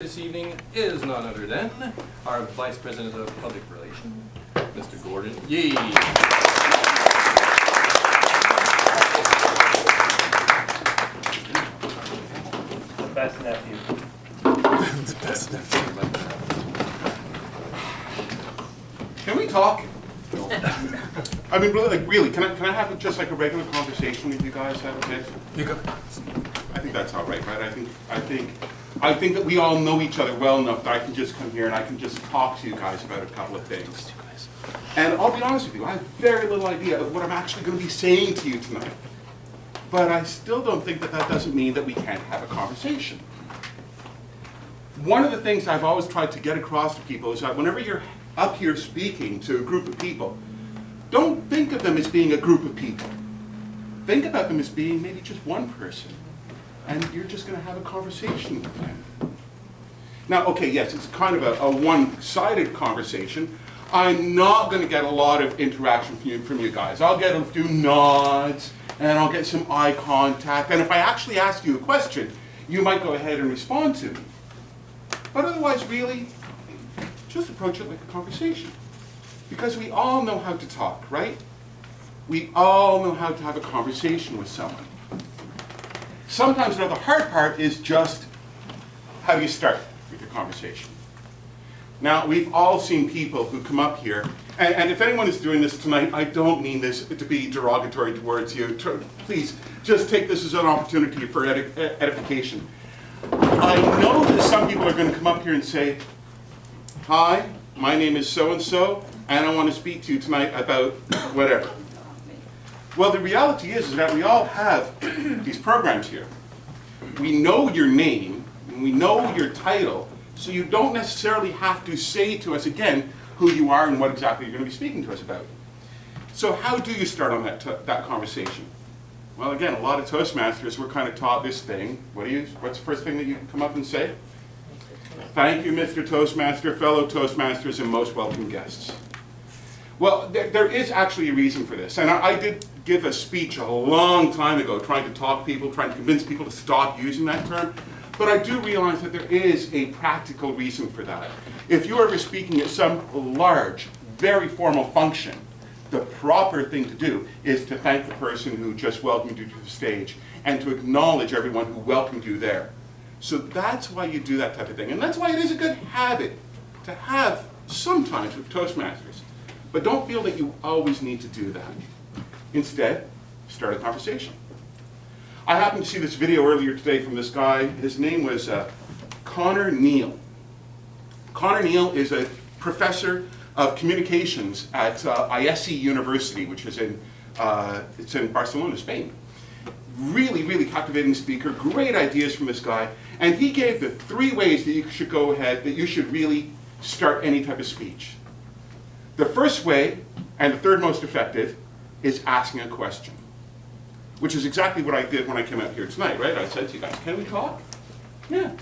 This evening is none other than our Vice President of Public Relations, Mr. Gordon Yee. The best nephew. The best nephew. Can we talk? I mean, really, can I have just like a regular conversation with you guys? Is that okay? You go. I think that's all right, right? I think that we all know each other well enough that I can just come here and I can just talk to you guys about a couple of things. And I'll be honest with you, I have very little idea of what I'm actually going to be saying to you tonight. But I still don't think that that doesn't mean that we can't have a conversation. One of the things I've always tried to get across to people is that whenever you're up here speaking to a group of people, don't think of them as being a group of people. Think about them as being maybe just one person. And you're just going to have a conversation with them. Now, okay, yes, it's kind of a one-sided conversation. I'm not going to get a lot of interaction from you guys. I'll get a few nods, and I'll get some eye contact. And if I actually ask you a question, you might go ahead and respond to me. But otherwise, really, just approach it like a conversation. Because we all know how to talk, right? We all know how to have a conversation with someone. Sometimes, the hard part is just how do you start with your conversation. Now, we've all seen people who come up here, and if anyone is doing this tonight, I don't mean this to be derogatory towards you. Please, just take this as an opportunity for edification. I know that some people are going to come up here and say, "Hi, my name is so-and-so, and I want to speak to you tonight about whatever." Well, the reality is that we all have these programs here. We know your name, and we know your title, so you don't necessarily have to say to us again who you are and what exactly you're going to be speaking to us about. So how do you start on that conversation? Well, again, a lot of Toastmasters were kind of taught this thing. What's the first thing that you come up and say? Thank you, Mr. Toastmaster, fellow Toastmasters, and most welcome guests. Well, there is actually a reason for this. And I did give a speech a long time ago trying to convince people to stop using that term. But I do realize that there is a practical reason for that. If you're ever speaking at some large, very formal function, the proper thing to do is to thank the person who just welcomed you to the stage and to acknowledge everyone who welcomed you there. So that's why you do that type of thing. And that's why it is a good habit to have sometimes with Toastmasters. But don't feel that you always need to do that. Instead, start a conversation. I happened to see this video earlier today from this guy. His name was Connor Neal. Connor Neal is a professor of communications at IESE University, which is it's in Barcelona, Spain. Really, really captivating speaker, great ideas from this guy. And he gave the 3 ways that you should go ahead, that you should really start any type of speech. The first way, and the third most effective, is asking a question. Which is exactly what I did when I came out here tonight, right? I said to you guys, can we talk? Yeah.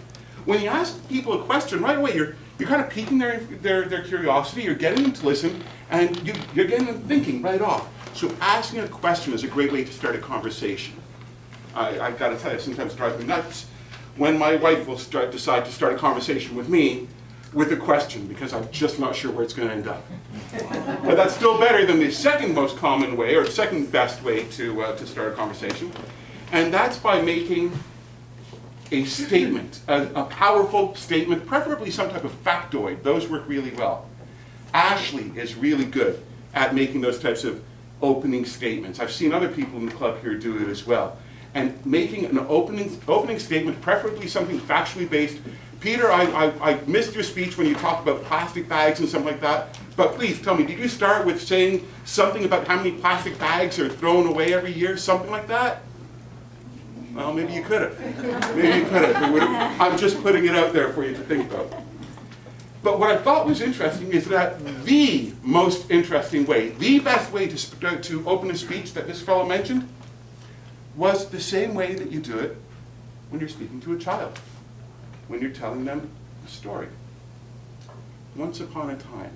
When you ask people a question, right away you're kind of piquing their curiosity, you're getting them to listen, and you're getting them thinking right off. So asking a question is a great way to start a conversation. I've got to tell you, sometimes it drives me nuts when my wife will decide to start a conversation with me with a question, because I'm just not sure where it's going to end up. But that's still better than the second most common way, or second best way to start a conversation. And that's by making a statement, a powerful statement, preferably some type of factoid. Those work really well. Ashley is really good at making those types of opening statements. I've seen other people in the club here do it as well. And making an opening statement, preferably something factually based. Peter, I missed your speech when you talked about plastic bags and something like that, but please tell me, did you start with saying something about how many plastic bags are thrown away every year, something like that? Well, maybe you could have. Maybe you could have. I'm just putting it out there for you to think about. But what I thought was interesting is that the most interesting way, the best way to open a speech that this fellow mentioned, was the same way that you do it when you're speaking to a child. When you're telling them a story. Once upon a time.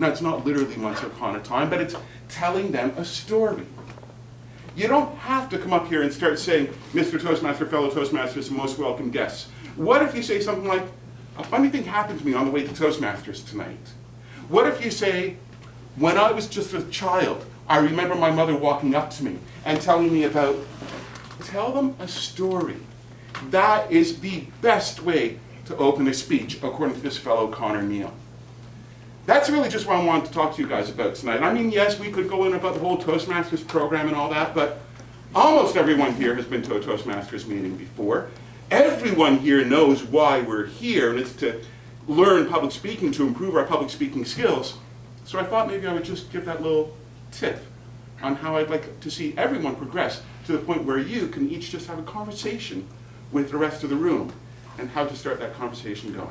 Now, it's not literally once upon a time, but it's telling them a story. You don't have to come up here and start saying, Mr. Toastmaster, fellow Toastmasters, and most welcome guests. What if you say something like, a funny thing happened to me on the way to Toastmasters tonight? What if you say, when I was just a child, I remember my mother walking up to me and telling me about, tell them a story. That is the best way to open a speech, according to this fellow Connor Neal. That's really just what I wanted to talk to you guys about tonight. I mean, yes, we could go in about the whole Toastmasters program and all that, but almost everyone here has been to a Toastmasters meeting before. Everyone here knows why we're here, and it's to learn public speaking, to improve our public speaking skills. So I thought maybe I would just give that little tip on how I'd like to see everyone progress to the point where you can each just have a conversation with the rest of the room, and how to start that conversation going.